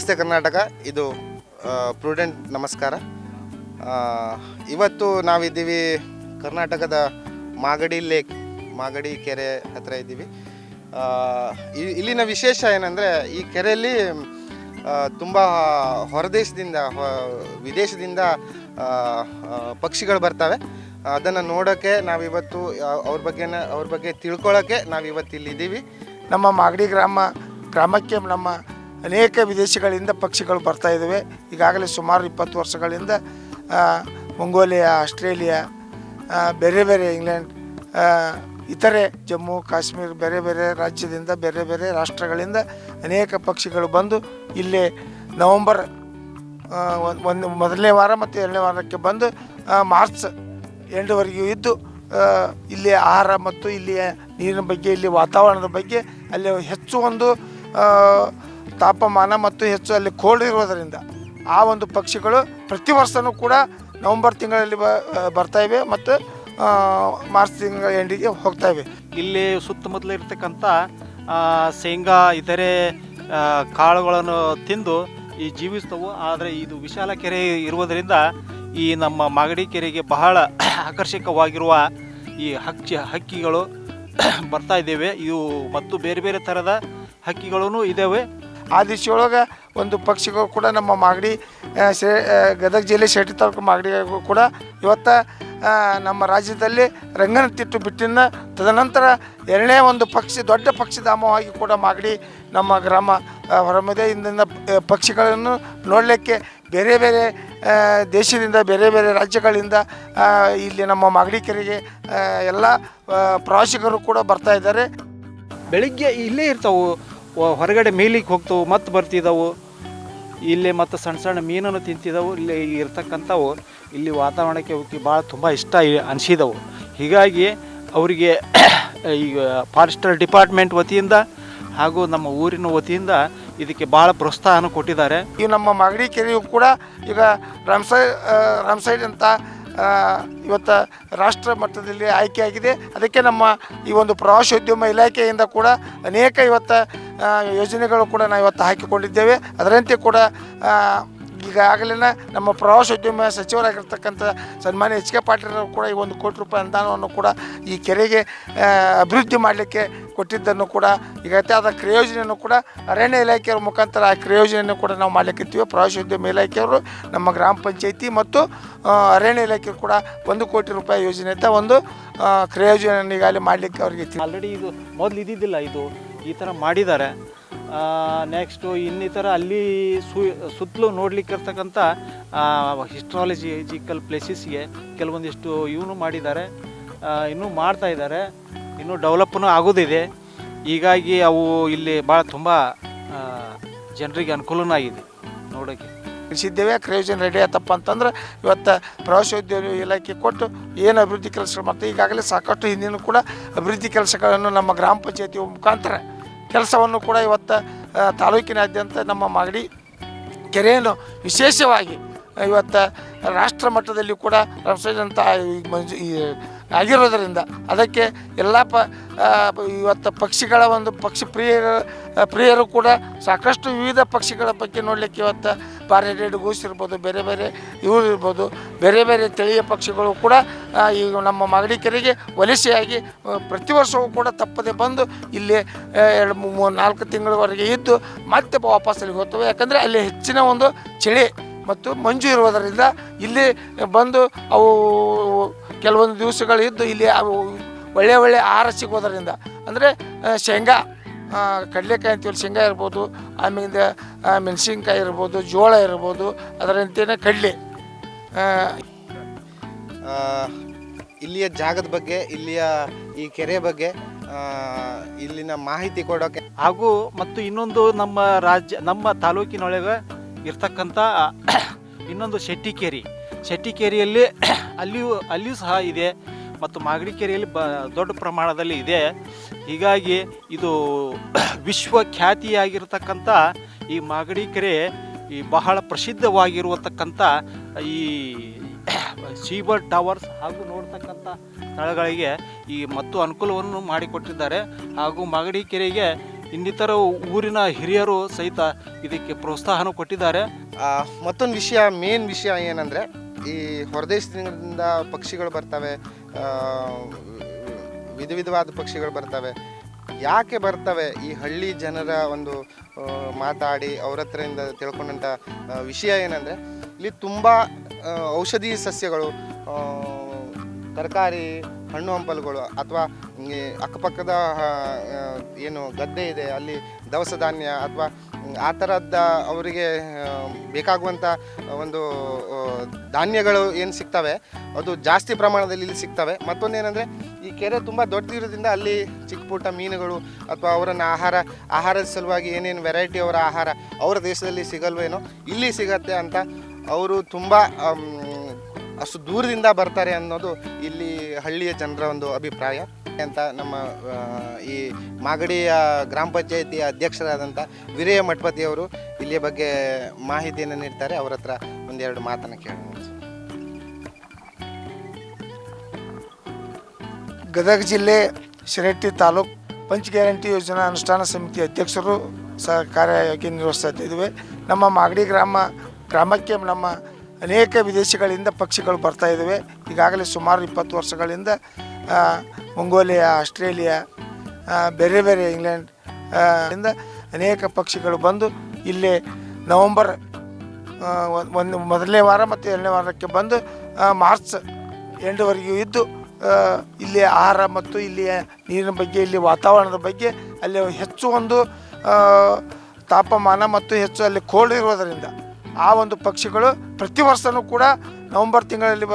ನಮಸ್ತೆ ಕರ್ನಾಟಕ. ಇದು ಪ್ರುಡೆಂಟ್ ನಮಸ್ಕಾರ. ಇವತ್ತು ನಾವಿದ್ದೀವಿ ಕರ್ನಾಟಕದ ಮಾಗಡಿ ಕೆರೆ ಹತ್ರ ಇದ್ದೀವಿ. ಇಲ್ಲಿನ ವಿಶೇಷ ಏನಂದರೆ, ಈ ಕೆರೆಯಲ್ಲಿ ತುಂಬ ಹೊರದೇಶದಿಂದ ವಿದೇಶದಿಂದ ಪಕ್ಷಿಗಳು ಬರ್ತವೆ. ಅದನ್ನು ನೋಡೋಕ್ಕೆ ನಾವಿವತ್ತು ಅವ್ರ ಬಗ್ಗೆ ತಿಳ್ಕೊಳ್ಳೋಕ್ಕೆ ನಾವಿವತ್ತು ಇಲ್ಲಿದ್ದೀವಿ. ನಮ್ಮ ಮಾಗಡಿ ಗ್ರಾಮಕ್ಕೆ ನಮ್ಮ ಅನೇಕ ವಿದೇಶಗಳಿಂದ ಪಕ್ಷಿಗಳು ಬರ್ತಾ ಇದ್ದಾವೆ. ಈಗಾಗಲೇ ಸುಮಾರು 20 ವರ್ಷಗಳಿಂದ ಮಂಗೋಲಿಯಾ, ಆಸ್ಟ್ರೇಲಿಯಾ, ಬೇರೆ ಇಂಗ್ಲೆಂಡ್, ಇತರೆ ಜಮ್ಮು ಕಾಶ್ಮೀರ, ಬೇರೆ ರಾಜ್ಯದಿಂದ ಬೇರೆ ರಾಷ್ಟ್ರಗಳಿಂದ ಅನೇಕ ಪಕ್ಷಿಗಳು ಬಂದು ಇಲ್ಲೇ ನವಂಬರ್ ಮೊದಲನೇ ವಾರ ಮತ್ತು 2ನೇ ವಾರಕ್ಕೆ ಬಂದು ಮಾರ್ಚ್ ಎಂಡ್ವರೆಗೂ ಇದ್ದು ಇಲ್ಲಿ ಆಹಾರ ಮತ್ತು ಇಲ್ಲಿಯ ನೀರಿನ ಬಗ್ಗೆ, ಇಲ್ಲಿ ವಾತಾವರಣದ ಬಗ್ಗೆ, ಅಲ್ಲಿ ಹೆಚ್ಚು ಒಂದು ತಾಪಮಾನ ಮತ್ತು ಹೆಚ್ಚು ಅಲ್ಲಿ ಕೋಲ್ಡ್ ಇರೋದರಿಂದ ಆ ಒಂದು ಪಕ್ಷಿಗಳು ಪ್ರತಿ ವರ್ಷವೂ ಕೂಡ ನವಂಬರ್ ತಿಂಗಳಲ್ಲಿ ಬರ್ತಾ ಇವೆ ಮತ್ತು ಮಾರ್ಚ್ ತಿಂಗಳ ಎಂಡಿಗೆ ಹೋಗ್ತಾ ಇವೆ. ಇಲ್ಲಿ ಸುತ್ತಮುತ್ತಲು ಇರ್ತಕ್ಕಂಥ ಶೇಂಗಾ ಇತರೆ ಕಾಳುಗಳನ್ನು ತಿಂದು ಈ ಜೀವಿಸ್ತವು. ಆದರೆ ಇದು ವಿಶಾಲ ಕೆರೆ ಇರುವುದರಿಂದ ಈ ನಮ್ಮ ಮಾಗಡಿ ಕೆರೆಗೆ ಬಹಳ ಆಕರ್ಷಕವಾಗಿರುವ ಈ ಹಕ್ಕಿಗಳು ಬರ್ತಾ ಇದ್ದೇವೆ. ಇವು ಮತ್ತು ಬೇರೆ ಥರದ ಹಕ್ಕಿಗಳೂ ಇದ್ದಾವೆ. ಆ ದಿಶೆಯೊಳಗೆ ಒಂದು ಪಕ್ಷಿಗಳು ಕೂಡ ನಮ್ಮ ಮಾಗಡಿ ಗದಗ ಜಿಲ್ಲೆ ಶೆಟ್ಟಿ ತಾಲೂಕು ಮಾಗಡಿಗೂ ಕೂಡ ಇವತ್ತು ನಮ್ಮ ರಾಜ್ಯದಲ್ಲಿ ರಂಗನತಿಟ್ಟು ಬಿಟ್ಟಿನ ತದನಂತರ 2ನೇ ಒಂದು ದೊಡ್ಡ ಪಕ್ಷಿಧಾಮವಾಗಿ ಕೂಡ ಮಾಗಡಿ ನಮ್ಮ ಗ್ರಾಮ ಹೊರಮಿದೆ. ಇಂದಿನ ಪಕ್ಷಿಗಳನ್ನು ನೋಡಲಿಕ್ಕೆ ಬೇರೆ ದೇಶದಿಂದ ಬೇರೆ ರಾಜ್ಯಗಳಿಂದ ಇಲ್ಲಿ ನಮ್ಮ ಮಾಗಡಿ ಕೆರೆಗೆ ಎಲ್ಲ ಪ್ರವಾಸಿಗರು ಕೂಡ ಬರ್ತಾ ಇದ್ದಾರೆ. ಬೆಳಿಗ್ಗೆ ಇಲ್ಲೇ ಇರ್ತಾವೆ, ಹೊರಗಡೆ ಮೇಲಿಗೆ ಹೋಗ್ತಾವೆ ಮತ್ತು ಬರ್ತಿದ್ದಾವೆ. ಇಲ್ಲೇ ಮತ್ತು ಸಣ್ಣ ಮೀನನ್ನು ತಿಂತಿದ್ದಾವೆ. ಇಲ್ಲಿ ಇರ್ತಕ್ಕಂಥವು ಇಲ್ಲಿ ವಾತಾವರಣಕ್ಕೆ ಅವಕ್ಕೆ ಭಾಳ ತುಂಬ ಇಷ್ಟ ಅನಿಸಿದವು. ಹೀಗಾಗಿ ಅವರಿಗೆ ಈಗ ಫಾರೆಸ್ಟರ್ ಡಿಪಾರ್ಟ್ಮೆಂಟ್ ವತಿಯಿಂದ ಹಾಗೂ ನಮ್ಮ ಊರಿನ ವತಿಯಿಂದ ಇದಕ್ಕೆ ಭಾಳ ಪ್ರೋತ್ಸಾಹನ ಕೊಟ್ಟಿದ್ದಾರೆ. ಈ ನಮ್ಮ ಮಾಗಡಿ ಕೆರೆಯು ಕೂಡ ಈಗ ರಾಮ್ಸೈಡ್ ಅಂತ ಇವತ್ತು ರಾಷ್ಟ್ರ ಮಟ್ಟದಲ್ಲಿ ಆಯ್ಕೆಯಾಗಿದೆ. ಅದಕ್ಕೆ ನಮ್ಮ ಈ ಒಂದು ಪ್ರವಾಸೋದ್ಯಮ ಇಲಾಖೆಯಿಂದ ಕೂಡ ಅನೇಕ ಇವತ್ತು ಯೋಜನೆಗಳು ಕೂಡ ನಾವು ಇವತ್ತು ಹಾಕಿಕೊಂಡಿದ್ದೇವೆ. ಅದರಂತೆ ಕೂಡ ಈಗಾಗಲೇ ನಮ್ಮ ಪ್ರವಾಸೋದ್ಯಮ ಸಚಿವರಾಗಿರ್ತಕ್ಕಂಥ ಸನ್ಮಾನ್ಯ ಎಚ್ ಕೆ ಪಾಟೀಲ್ ಕೂಡ ಈ 1 ಕೋಟಿ ರೂಪಾಯಿ ಅನುದಾನವನ್ನು ಕೂಡ ಈ ಕೆರೆಗೆ ಅಭಿವೃದ್ಧಿ ಮಾಡಲಿಕ್ಕೆ ಕೊಟ್ಟಿದ್ದನ್ನು ಕೂಡ ಈಗತ್ತೆ ಆದ ಕ್ರಿಯೋಜನೆಯನ್ನು ಕೂಡ ಅರಣ್ಯ ಇಲಾಖೆಯವರ ಮುಖಾಂತರ ಆ ಕ್ರಿಯೋಜನೆಯನ್ನು ಕೂಡ ನಾವು ಮಾಡಲಿಕ್ಕಿರ್ತೀವಿ. ಪ್ರವಾಸೋದ್ಯಮ ಇಲಾಖೆಯವರು ನಮ್ಮ ಗ್ರಾಮ ಪಂಚಾಯಿತಿ ಮತ್ತು ಅರಣ್ಯ ಇಲಾಖೆಯವರು ಕೂಡ 1 ಕೋಟಿ ರೂಪಾಯಿ ಯೋಜನೆ ಅಂತ ಒಂದು ಕ್ರಿಯೋಜನೆಯನ್ನು ಈಗಾಗಲೇ ಮಾಡಲಿಕ್ಕೆ ಅವರಿಗೆ ಆಲ್ರೆಡಿ ಇದು ಮೊದಲು ಇದ್ದಿದ್ದಿಲ್ಲ, ಇದು ಈ ಥರ ಮಾಡಿದ್ದಾರೆ. ನೆಕ್ಸ್ಟು ಇನ್ನಿತರ ಅಲ್ಲಿ ಸುತ್ತಲೂ ನೋಡ್ಲಿಕ್ಕೆ ಇರ್ತಕ್ಕಂಥ ಹಿಸ್ಟ್ರಾಲಜಿಕಲ್ ಪ್ಲೇಸಸ್ಗೆ ಕೆಲವೊಂದಿಷ್ಟು ಇವನು ಮಾಡಿದ್ದಾರೆ, ಇನ್ನೂ ಮಾಡ್ತಾ ಇದ್ದಾರೆ, ಇನ್ನೂ ಡೆವಲಪ್ನೂ ಆಗೋದಿದೆ. ಹೀಗಾಗಿ ಅವು ಇಲ್ಲಿ ಭಾಳ ತುಂಬ ಜನರಿಗೆ ಅನುಕೂಲನೂ ಆಗಿದೆ ನೋಡೋಕ್ಕೆ. ತಿಳಿಸಿದ್ದೇವೆ. ಕ್ರಿಯೋಜನ್ ರೆಡಿ ಆಯ್ತಪ್ಪ ಅಂತಂದ್ರೆ ಇವತ್ತು ಪ್ರವಾಸೋದ್ಯಮ ಇಲಾಖೆ ಕೊಟ್ಟು ಏನು ಅಭಿವೃದ್ಧಿ ಕೆಲಸಗಳು ಮಾಡ್ತೀವಿ. ಈಗಾಗಲೇ ಸಾಕಷ್ಟು ಹಿಂದಿನ ಕೂಡ ಅಭಿವೃದ್ಧಿ ಕೆಲಸಗಳನ್ನು ನಮ್ಮ ಗ್ರಾಮ ಪಂಚಾಯತಿ ಮುಖಾಂತರ ಕೆಲಸವನ್ನು ಕೂಡ ಇವತ್ತು ತಾಲೂಕಿನಾದ್ಯಂತ ನಮ್ಮ ಮಾಗಡಿ ಕೆರೆಯನ್ನು ವಿಶೇಷವಾಗಿ ಇವತ್ತು ರಾಷ್ಟ್ರ ಮಟ್ಟದಲ್ಲಿ ಕೂಡ ರಾಮ್ಸೈಡ್ ಅಂತ ಆಗಿರೋದರಿಂದ ಅದಕ್ಕೆ ಎಲ್ಲ ಇವತ್ತು ಪಕ್ಷಿಗಳ ಒಂದು ಪ್ರಿಯರು ಕೂಡ ಸಾಕಷ್ಟು ವಿವಿಧ ಪಕ್ಷಿಗಳ ಬಗ್ಗೆ ನೋಡಲಿಕ್ಕೆ ಇವತ್ತು ಪಾರಿಡೇಡ್ ಗೂಸ್ ಇರ್ಬೋದು, ಬೇರೆ ಇವರು ಇರ್ಬೋದು, ಬೇರೆ ತಳಿಯ ಪಕ್ಷಿಗಳು ಕೂಡ ಈ ನಮ್ಮ ಮಾಗಡಿ ಕೆರೆಗೆ ವಲಸೆಯಾಗಿ ಪ್ರತಿ ವರ್ಷವೂ ಕೂಡ ತಪ್ಪದೆ ಬಂದು ಇಲ್ಲಿ 2-3-4 ತಿಂಗಳವರೆಗೆ ಇದ್ದು ಮತ್ತೆ ವಾಪಸ್ ಅಲ್ಲಿಗೆ ಹೋಗ್ತವೆ. ಯಾಕಂದರೆ ಅಲ್ಲಿ ಹೆಚ್ಚಿನ ಒಂದು ಚಳಿ ಮತ್ತು ಮಂಜು ಇರುವುದರಿಂದ ಇಲ್ಲಿ ಬಂದು ಅವು ಕೆಲವೊಂದು ದಿವಸಗಳು ಇದ್ದು ಇಲ್ಲಿ ಒಳ್ಳೆ ಆಹಾರ ಸಿಗೋದರಿಂದ, ಅಂದರೆ ಶೇಂಗಾ, ಕಡಲೆಕಾಯಿ ಅಂತೀವಿ, ಶೇಂಗಾ ಇರ್ಬೋದು, ಆಮೇಲೆ ಮೆಣಸಿನ್ಕಾಯಿ ಇರ್ಬೋದು, ಜೋಳ ಇರ್ಬೋದು, ಅದರಂತೆಯೇ ಕಡಲೆ. ಇಲ್ಲಿಯ ಜಾಗದ ಬಗ್ಗೆ, ಇಲ್ಲಿಯ ಈ ಕೆರೆ ಬಗ್ಗೆ ಇಲ್ಲಿನ ಮಾಹಿತಿ ಕೊಡೋಕ್ಕೆ ಹಾಗೂ ಮತ್ತು ಇನ್ನೊಂದು ನಮ್ಮ ತಾಲೂಕಿನೊಳಗೆ ಇರ್ತಕ್ಕಂಥ ಇನ್ನೊಂದು ಶೆಟ್ಟಿಕೇರಿಯಲ್ಲಿ ಅಲ್ಲಿಯೂ ಸಹ ಇದೆ ಮತ್ತು ಮಾಗಡಿ ಕೆರೆಯಲ್ಲಿ ದೊಡ್ಡ ಪ್ರಮಾಣದಲ್ಲಿ ಇದೆ. ಹೀಗಾಗಿ ಇದು ವಿಶ್ವಖ್ಯಾತಿಯಾಗಿರ್ತಕ್ಕಂಥ ಈ ಮಾಗಡಿ ಕೆರೆ ಈ ಬಹಳ ಪ್ರಸಿದ್ಧವಾಗಿರುವತಕ್ಕಂಥ ಈ ಸೀಬರ್ಡ್ ಟವರ್ಸ್ ಹಾಗೂ ನೋಡ್ತಕ್ಕಂಥ ಸ್ಥಳಗಳಿಗೆ ಈ ಮತ್ತು ಅನುಕೂಲವನ್ನು ಮಾಡಿಕೊಟ್ಟಿದ್ದಾರೆ. ಹಾಗೂ ಮಾಗಡಿ ಕೆರೆಗೆ ಇನ್ನಿತರ ಊರಿನ ಹಿರಿಯರು ಸಹಿತ ಇದಕ್ಕೆ ಪ್ರೋತ್ಸಾಹನ ಕೊಟ್ಟಿದ್ದಾರೆ. ಮತ್ತೊಂದು ವಿಷಯ, ಮೇನ್ ವಿಷಯ ಏನಂದರೆ, ಈ ಹೊರದೇಶದಿಂದ ಪಕ್ಷಿಗಳು ಬರ್ತವೆ, ವಿಧವಾದ ಪಕ್ಷಿಗಳು ಬರ್ತವೆ. ಯಾಕೆ ಬರ್ತವೆ? ಈ ಹಳ್ಳಿ ಜನರ ಒಂದು ಮಾತಾಡಿ ಅವ್ರ ಹತ್ರದಿಂದ ತಿಳ್ಕೊಂಡಂಥ ವಿಷಯ ಏನಂದರೆ, ಇಲ್ಲಿ ತುಂಬ ಔಷಧಿ ಸಸ್ಯಗಳು, ತರಕಾರಿ, ಹಣ್ಣು ಹಂಪಲುಗಳು, ಅಥವಾ ಅಕ್ಕಪಕ್ಕದ ಏನು ಗದ್ದೆ ಇದೆ ಅಲ್ಲಿ ದವಸ ಧಾನ್ಯ ಅಥವಾ ಆ ಥರದ ಅವರಿಗೆ ಬೇಕಾಗುವಂಥ ಒಂದು ಧಾನ್ಯಗಳು ಏನು ಸಿಗ್ತವೆ ಅದು ಜಾಸ್ತಿ ಪ್ರಮಾಣದಲ್ಲಿ ಇಲ್ಲಿ ಸಿಗ್ತವೆ. ಮತ್ತೊಂದೇನೆಂದರೆ, ಈ ಕೆರೆ ತುಂಬ ದೊಡ್ಡದಿರೋದ್ರಿಂದ ಅಲ್ಲಿ ಚಿಕ್ಕ ಪುಟ್ಟ ಮೀನುಗಳು ಅಥವಾ ಅವರನ್ನು ಆಹಾರದ ಸಲುವಾಗಿ ಏನೇನು ವೆರೈಟಿ ಅವರ ಆಹಾರ ಅವರ ದೇಶದಲ್ಲಿ ಸಿಗಲ್ವೇನೋ ಇಲ್ಲಿ ಸಿಗತ್ತೆ ಅಂತ ಅವರು ತುಂಬ ಅಷ್ಟು ದೂರದಿಂದ ಬರ್ತಾರೆ ಅನ್ನೋದು ಇಲ್ಲಿ ಹಳ್ಳಿಯ ಜನರ ಒಂದು ಅಭಿಪ್ರಾಯ ಅಂತ ನಮ್ಮ ಈ ಮಾಗಡಿಯ ಗ್ರಾಮ ಪಂಚಾಯಿತಿಯ ಅಧ್ಯಕ್ಷರಾದಂಥ ವೀರಯ್ಯ ಮಠಪತಿಯವರು ಇಲ್ಲಿಯ ಬಗ್ಗೆ ಮಾಹಿತಿಯನ್ನು ನೀಡ್ತಾರೆ. ಅವರ ಹತ್ರ ಒಂದೆರಡು ಮಾತನ್ನು ಕೇಳೋಣ. ಗದಗ ಜಿಲ್ಲೆ ಶಿರಹಟ್ಟಿ ತಾಲೂಕು ಪಂಚ ಗ್ಯಾರಂಟಿ ಯೋಜನಾ ಅನುಷ್ಠಾನ ಸಮಿತಿ ಅಧ್ಯಕ್ಷರು ಸಹ ಕಾರ್ಯವಾಗಿ ನಿರ್ವಹಿಸ್ತಾ ಇದ್ದೇವೆ. ನಮ್ಮ ಮಾಗಡಿ ಗ್ರಾಮಕ್ಕೆ ನಮ್ಮ ಅನೇಕ ವಿದೇಶಗಳಿಂದ ಪಕ್ಷಿಗಳು ಬರ್ತಾ ಇದ್ದಾವೆ. ಈಗಾಗಲೇ ಸುಮಾರು 20 ವರ್ಷಗಳಿಂದ ಮಂಗೋಲಿಯಾ, ಆಸ್ಟ್ರೇಲಿಯಾ, ಬೇರೆ ಬೇರೆ ಇಂಗ್ಲೆಂಡ್ ಇಂದ ಅನೇಕ ಪಕ್ಷಿಗಳು ಬಂದು ಇಲ್ಲೇ ನವಂಬರ್ ಮೊದಲನೇ ವಾರ ಮತ್ತು 2ನೇ ವಾರಕ್ಕೆ ಬಂದು ಮಾರ್ಚ್ ಎಂಡ್ವರೆಗೂ ಇದ್ದು ಇಲ್ಲಿ ಆಹಾರ ಮತ್ತು ಇಲ್ಲಿಯ ನೀರಿನ ಬಗ್ಗೆ, ಇಲ್ಲಿ ವಾತಾವರಣದ ಬಗ್ಗೆ, ಅಲ್ಲಿ ಹೆಚ್ಚು ಒಂದು ತಾಪಮಾನ ಮತ್ತು ಹೆಚ್ಚು ಅಲ್ಲಿ ಕೋಲ್ಡ್ ಇರೋದರಿಂದ ಆ ಒಂದು ಪಕ್ಷಿಗಳು ಪ್ರತಿ ವರ್ಷವೂ ಕೂಡ ನವಂಬರ್ ತಿಂಗಳಲ್ಲಿ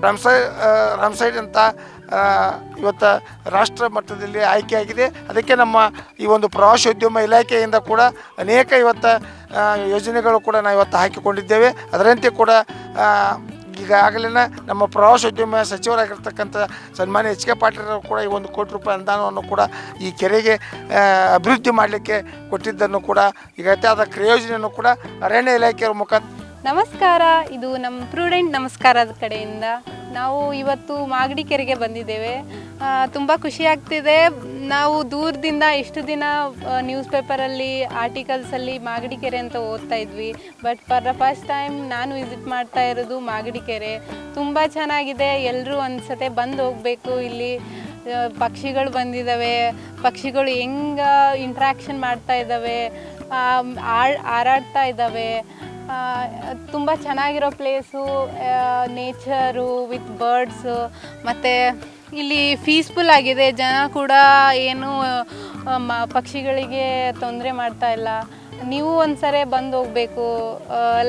ರಾಮ್ಸೈಡ್ ಅಂತ ಇವತ್ತು ರಾಷ್ಟ್ರ ಮಟ್ಟದಲ್ಲಿ ಆಯ್ಕೆಯಾಗಿದೆ. ಅದಕ್ಕೆ ನಮ್ಮ ಈ ಒಂದು ಪ್ರವಾಸೋದ್ಯಮ ಇಲಾಖೆಯಿಂದ ಕೂಡ ಅನೇಕ ಯೋಜನೆಗಳು ಕೂಡ ನಾವು ಇವತ್ತು ಹಾಕಿಕೊಂಡಿದ್ದೇವೆ. ಅದರಂತೆ ಕೂಡ ಈಗಾಗಲೇ ನಮ್ಮ ಪ್ರವಾಸೋದ್ಯಮ ಸಚಿವರಾಗಿರ್ತಕ್ಕಂಥ ಸನ್ಮಾನ್ಯ ಎಚ್ ಕೆ ಪಾಟೀಲ್ ಕೂಡ ಈ 1 ಕೋಟಿ ರೂಪಾಯಿ ಅನುದಾನವನ್ನು ಕೂಡ ಈ ಕೆರೆಗೆ ಅಭಿವೃದ್ಧಿ ಮಾಡಲಿಕ್ಕೆ ಕೊಟ್ಟಿದ್ದನ್ನು ಕೂಡ ಈಗ ಆದ ಕ್ರಿಯೋಜನೆಯನ್ನು ಕೂಡ ಅರಣ್ಯ ಇಲಾಖೆಯ ಮುಖಾಂತರ. ನಮಸ್ಕಾರ, ಇದು ನಮ್ಮ ಪ್ರೂಡೆಂಟ್ ನಮಸ್ಕಾರದ ಕಡೆಯಿಂದ ನಾವು ಇವತ್ತು ಮಾಗಡಿ ಕೆರೆಗೆ ಬಂದಿದ್ದೇವೆ. ತುಂಬ ಖುಷಿ ಆಗ್ತಿದೆ. ನಾವು ದೂರದಿಂದ ಇಷ್ಟು ದಿನ ನ್ಯೂಸ್ ಪೇಪರಲ್ಲಿ ಆರ್ಟಿಕಲ್ಸಲ್ಲಿ ಮಾಗಡಿ ಕೆರೆ ಅಂತ ಓದ್ತಾ ಇದ್ವಿ. But for the first time ನಾನು ವಿಸಿಟ್ ಮಾಡ್ತಾ ಇರೋದು ಮಾಗಡಿ ಕೆರೆ. ತುಂಬ ಚೆನ್ನಾಗಿದೆ. ಎಲ್ಲರೂ ಒಂದು ಸತಿ ಬಂದು ಹೋಗಬೇಕು. ಇಲ್ಲಿ ಪಕ್ಷಿಗಳು ಬಂದಿದ್ದಾವೆ. ಪಕ್ಷಿಗಳು ಹೆಂಗೆ ಇಂಟ್ರ್ಯಾಕ್ಷನ್ ಮಾಡ್ತಾ ಇದ್ದಾವೆ, ಹಾರಾಡ್ತಾ ಇದ್ದಾವೆ. ತುಂಬ ಚೆನ್ನಾಗಿರೋ ಪ್ಲೇಸು, ನೇಚರು ವಿತ್ ಬರ್ಡ್ಸು. ಮತ್ತು ಇಲ್ಲಿ ಪೀಸ್ಫುಲ್ ಆಗಿದೆ. ಜನ ಕೂಡ ಏನು ಪಕ್ಷಿಗಳಿಗೆ ತೊಂದರೆ ಮಾಡ್ತಾ ಇಲ್ಲ. ನೀವು ಒಂದ್ಸರಿ ಬಂದು ಹೋಗಬೇಕು.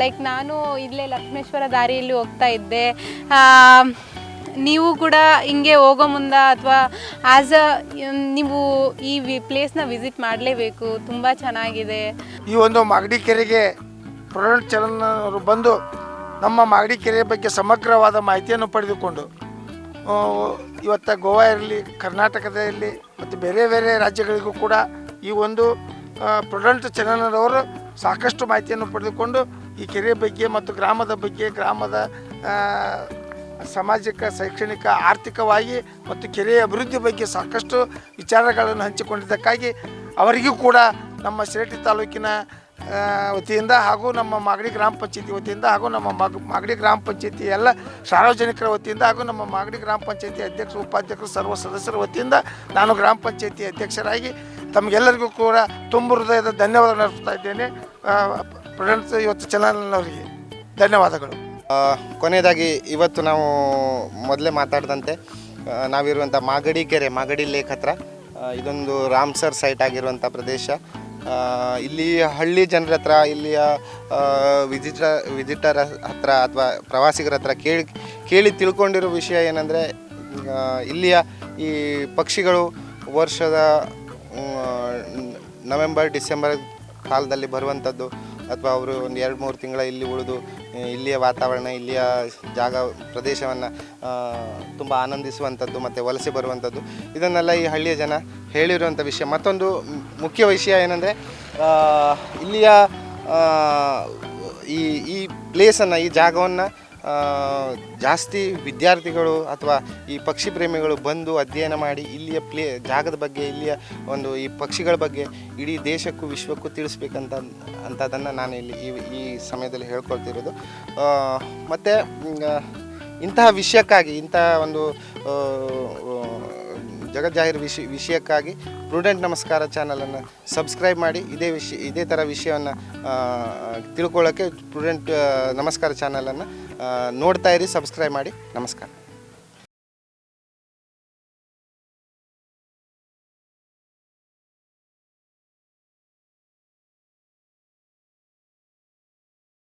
ಲೈಕ್ ನಾನು ಇಲ್ಲೇ ಲಕ್ಷ್ಮೇಶ್ವರ ದಾರಿಯಲ್ಲಿ ಹೋಗ್ತಾ ಇದ್ದೆ. ನೀವು ಕೂಡ ಹಿಂಗೆ ಹೋಗೋ ಮುಂದೆ ಅಥವಾ ನೀವು ಈ ಪ್ಲೇಸ್ನ ವಿಸಿಟ್ ಮಾಡಲೇಬೇಕು. ತುಂಬ ಚೆನ್ನಾಗಿದೆ. ಈ ಒಂದು ಮಾಗಡಿ ಕೆರೆಗೆ ಪ್ರೊಡಂಟ್ ಚಲನರು ಬಂದು ನಮ್ಮ ಮಾಗಡಿ ಕೆರೆಯ ಬಗ್ಗೆ ಸಮಗ್ರವಾದ ಮಾಹಿತಿಯನ್ನು ಪಡೆದುಕೊಂಡು ಇವತ್ತು ಗೋವಾ ಇರಲಿ, ಕರ್ನಾಟಕದಲ್ಲಿ ಮತ್ತು ಬೇರೆ ಬೇರೆ ರಾಜ್ಯಗಳಿಗೂ ಕೂಡ ಈ ಒಂದು ಪ್ರೊಡಂಟ್ ಚಾನಲ್ನವರು ಸಾಕಷ್ಟು ಮಾಹಿತಿಯನ್ನು ಪಡೆದುಕೊಂಡು ಈ ಕೆರೆಯ ಬಗ್ಗೆ ಮತ್ತು ಗ್ರಾಮದ ಬಗ್ಗೆ, ಗ್ರಾಮದ ಸಾಮಾಜಿಕ, ಶೈಕ್ಷಣಿಕ, ಆರ್ಥಿಕವಾಗಿ ಮತ್ತು ಕೆರೆಯ ಅಭಿವೃದ್ಧಿ ಬಗ್ಗೆ ಸಾಕಷ್ಟು ವಿಚಾರಗಳನ್ನು ಹಂಚಿಕೊಂಡಿದ್ದಕ್ಕಾಗಿ ಅವರಿಗೂ ಕೂಡ ನಮ್ಮ ಶಿರಹಟ್ಟಿ ತಾಲೂಕಿನ ವತಿಯಿಂದ ಹಾಗೂ ನಮ್ಮ ಮಾಗಡಿ ಗ್ರಾಮ ಪಂಚಾಯತಿ ವತಿಯಿಂದ ಹಾಗೂ ನಮ್ಮ ಮಾಗಡಿ ಗ್ರಾಮ ಪಂಚಾಯತಿ ಎಲ್ಲ ಸಾರ್ವಜನಿಕರ ವತಿಯಿಂದ ಹಾಗೂ ನಮ್ಮ ಮಾಗಡಿ ಗ್ರಾಮ ಪಂಚಾಯತಿ ಅಧ್ಯಕ್ಷ, ಉಪಾಧ್ಯಕ್ಷರು, ಸರ್ವ ಸದಸ್ಯರ ವತಿಯಿಂದ ನಾನು ಗ್ರಾಮ ಪಂಚಾಯತಿ ಅಧ್ಯಕ್ಷರಾಗಿ ತಮಗೆಲ್ಲರಿಗೂ ಕೂಡ ತುಂಬ ಹೃದಯದ ಧನ್ಯವಾದ ಅರ್ಪಿಸ್ತಾ ಇದ್ದೇನೆ. ಪ್ರೊಡಂಟ್ಸ್ ಇವತ್ತು ಚಾನಲ್ನವರಿಗೆ ಧನ್ಯವಾದಗಳು. ಕೊನೆಯದಾಗಿ ಇವತ್ತು ನಾವು ಮೊದಲೇ ಮಾತಾಡಿದಂತೆ ನಾವಿರುವಂಥ ಮಾಗಡಿ ಕೆರೆ, ಮಾಗಡಿ ಲೇಕ್ ಹತ್ರ ಇದೊಂದು ರಾಮ್ಸರ್ ಸೈಟ್ ಆಗಿರುವಂಥ ಪ್ರದೇಶ. ಇಲ್ಲಿ ಹಳ್ಳಿ ಜನರ ಹತ್ರ, ಇಲ್ಲಿಯ ವಿಸಿಟರ್ ಹತ್ರ ಅಥವಾ ಪ್ರವಾಸಿಗರ ಹತ್ರ ಕೇಳಿ ತಿಳ್ಕೊಂಡಿರೋ ವಿಷಯ ಏನಂದರೆ, ಇಲ್ಲಿಯ ಈ ಪಕ್ಷಿಗಳು ವರ್ಷದ ನವೆಂಬರ್, ಡಿಸೆಂಬರ್ ಕಾಲದಲ್ಲಿ ಬರುವಂಥದ್ದು ಅಥವಾ ಅವರು ಒಂದು 2-3 ತಿಂಗಳ ಇಲ್ಲಿ ಉಳಿದು ಇಲ್ಲಿಯ ವಾತಾವರಣ, ಇಲ್ಲಿಯ ಪ್ರದೇಶವನ್ನು ತುಂಬ ಆನಂದಿಸುವಂಥದ್ದು ಮತ್ತು ವಲಸೆ ಬರುವಂಥದ್ದು, ಇದನ್ನೆಲ್ಲ ಈ ಹಳ್ಳಿಯ ಜನ ಹೇಳಿರುವಂಥ ವಿಷಯ. ಮತ್ತೊಂದು ಮುಖ್ಯ ವಿಷಯ ಏನಂದರೆ, ಇಲ್ಲಿಯ ಈ ಪ್ಲೇಸನ್ನು, ಈ ಜಾಗವನ್ನು ಜಾಸ್ತಿ ವಿದ್ಯಾರ್ಥಿಗಳು ಅಥವಾ ಈ ಪಕ್ಷಿ ಪ್ರೇಮಿಗಳು ಬಂದು ಅಧ್ಯಯನ ಮಾಡಿ ಇಲ್ಲಿಯ ಜಾಗದ ಬಗ್ಗೆ, ಇಲ್ಲಿಯ ಒಂದು ಈ ಪಕ್ಷಿಗಳ ಬಗ್ಗೆ ಇಡೀ ದೇಶಕ್ಕೂ ವಿಶ್ವಕ್ಕೂ ತಿಳಿಸ್ಬೇಕಂತದನ್ನು ನಾನು ಇಲ್ಲಿ ಈ ಸಮಯದಲ್ಲಿ ಹೇಳ್ಕೊಳ್ತಿರೋದು. ಮತ್ತು ಇಂತಹ ವಿಷಯಕ್ಕಾಗಿ, ಇಂತಹ ಒಂದು ಜಗಜ್ಜಾಹೀರ್ ವಿಷಯಕ್ಕಾಗಿ ಪ್ರುಡೆಂಟ್ ನಮಸ್ಕಾರ ಚಾನಲನ್ನು ಸಬ್ಸ್ಕ್ರೈಬ್ ಮಾಡಿ ಇದೇ ಥರ ವಿಷಯವನ್ನು ತಿಳ್ಕೊಳ್ಳೋಕ್ಕೆ ಪ್ರುಡೆಂಟ್ ನಮಸ್ಕಾರ ಚಾನಲನ್ನು ನೋಡ್ತಾ ಇರಿ, ಸಬ್ಸ್ಕ್ರೈಬ್ ಮಾಡಿ. ನಮಸ್ಕಾರ.